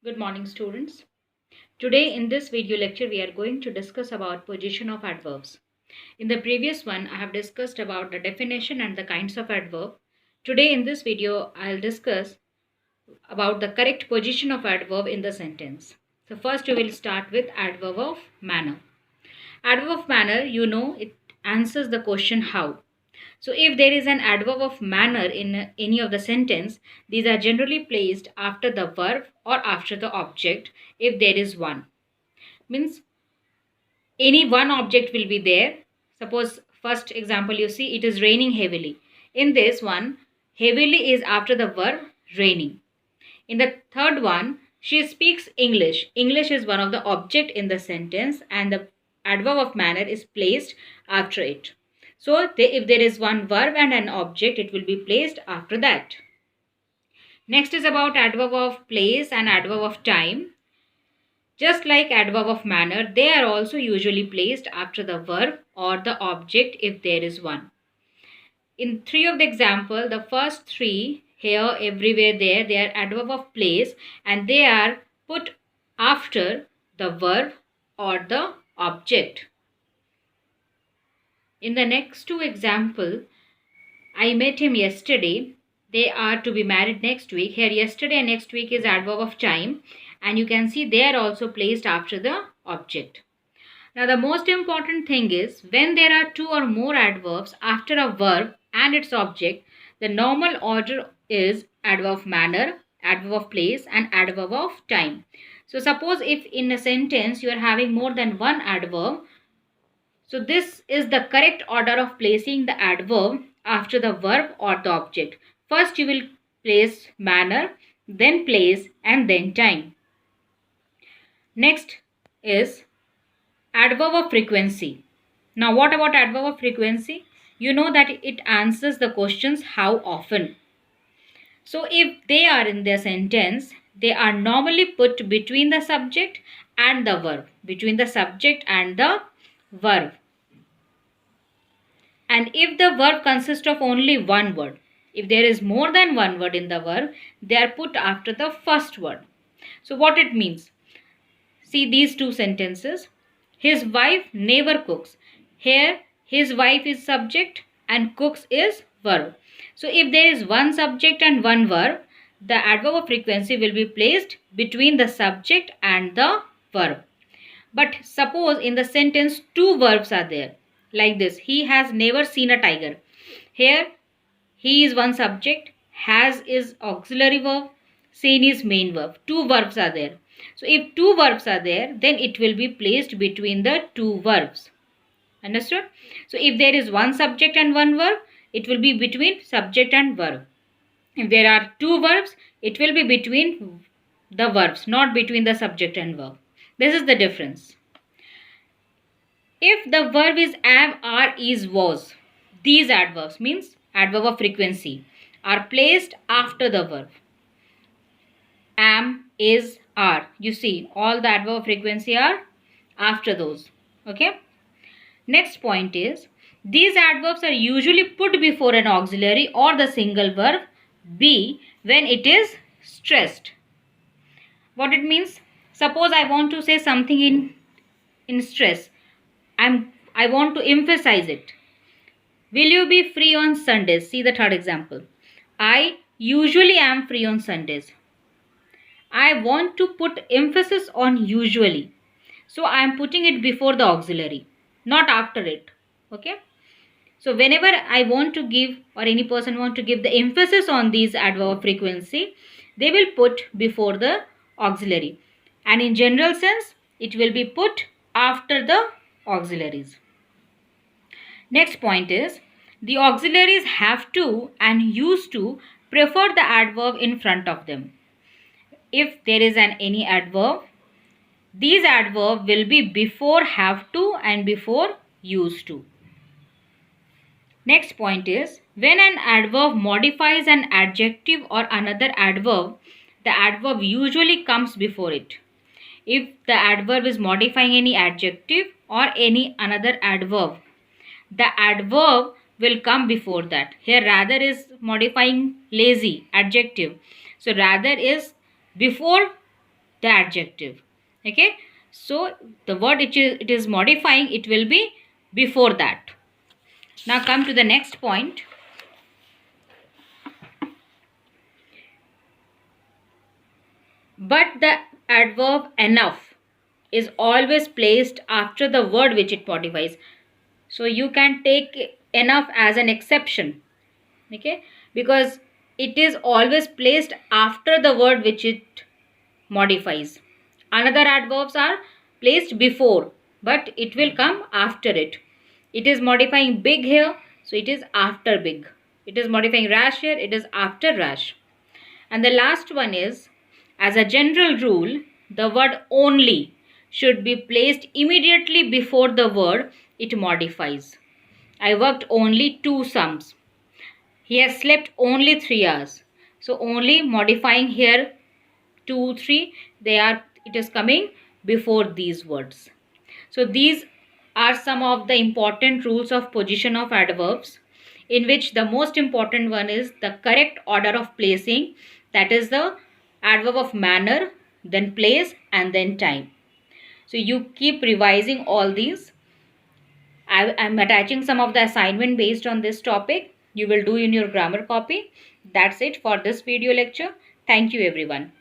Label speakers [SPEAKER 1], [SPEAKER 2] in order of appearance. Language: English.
[SPEAKER 1] Good morning, students. Today in this video lecture we are going to discuss about position of adverbs. In the previous one I have discussed about the definition and the kinds of adverb. Today in this video I'll discuss about the correct position of adverb in the sentence. So first we will start with adverb of manner. Adverb of manner, it answers the question how. So if there is an adverb of manner in any of the sentence, these are generally placed after the verb or after the object if there is one. Means any one object will be there. Suppose first example you see it is raining heavily. In this one, heavily is after the verb raining. In the third one, she speaks English. English is one of the object in the sentence and the adverb of manner is placed after it. So if there is one verb and an object, it will be placed after that. Next is about adverb of place and adverb of time. Just like adverb of manner, they are also usually placed after the verb or the object if there is one. In three of the example, the first three here, everywhere, there, they are adverb of place and they are put after the verb or the object. In the next two example, I met him yesterday. They are to be married next week. Here yesterday and next week is adverb of time and you can see they are also placed after the object. Now the most important thing is when there are two or more adverbs after a verb and its object, the normal order is adverb of manner, adverb of place and adverb of time. So suppose if in a sentence you are having more than one adverb, so this is the correct order of placing the adverb after the verb or the object. First you will place manner, then place and then time. Next is adverb of frequency. Now what about adverb of frequency? You know that it answers the questions how often. So if they are in the sentence, they are normally put between the subject and the verb. Between the subject and the verb. And if the verb consists of only one word, if there is more than one word in the verb, they are put after the first word. So what it means? See these two sentences. His wife never cooks. Here, his wife is subject and cooks is verb. So if there is one subject and one verb, the adverb of frequency will be placed between the subject and the verb. But suppose in the sentence two verbs are there. Like this, he has never seen a tiger. Here, he is one subject, has is auxiliary verb, seen is main verb. Two verbs are there. So if two verbs are there, then it will be placed between the two verbs. Understood? So if there is one subject and one verb, it will be between subject and verb. If there are two verbs, it will be between the verbs, not between the subject and verb. This is the difference. If the verb is am, are, is, was, these adverbs means adverb of frequency are placed after the verb. Am, is, are. You see all the adverb of frequency are after those. Okay. Next point is these adverbs are usually put before an auxiliary or the single verb be when it is stressed. What it means? Suppose I want to say something in stress. I want to emphasize it. Will you be free on Sundays? See the third example. I usually am free on Sundays. I want to put emphasis on usually. So I am putting it before the auxiliary, not after it. Okay. So whenever I want to give or any person want to give the emphasis on these adverb of frequency, they will put before the auxiliary. And in general sense, it will be put after the auxiliaries. Next point is the auxiliaries have to and used to prefer the adverb in front of them. If there is any adverb, these adverb will be before have to and before used to. Next point is when an adverb modifies an adjective or another adverb, the adverb usually comes before it. If the adverb is modifying any adjective or any another adverb, the adverb will come before that. Here rather is modifying lazy adjective. So rather is before the adjective. Okay, so the word it is modifying, it will be before that. Now come to the next point. But the adverb enough is always placed after the word which it modifies. So you can take enough as an exception. Okay, because it is always placed after the word which it modifies. Another adverbs are placed before, but it will come after it. It is modifying big here, so it is after big. It is modifying rash here, it is after rash. And the last one is, as a general rule, the word only should be placed immediately before the word it modifies. I worked only 2 sums. He has slept only 3 hours. So only modifying here 2, 3, it is coming before these words. So these are some of the important rules of position of adverbs, in which the most important one is the correct order of placing, that is the adverb of manner, then place, and then time. So you keep revising all these. I am attaching some of the assignment based on this topic. You will do in your grammar copy. That's it for this video lecture. Thank you everyone.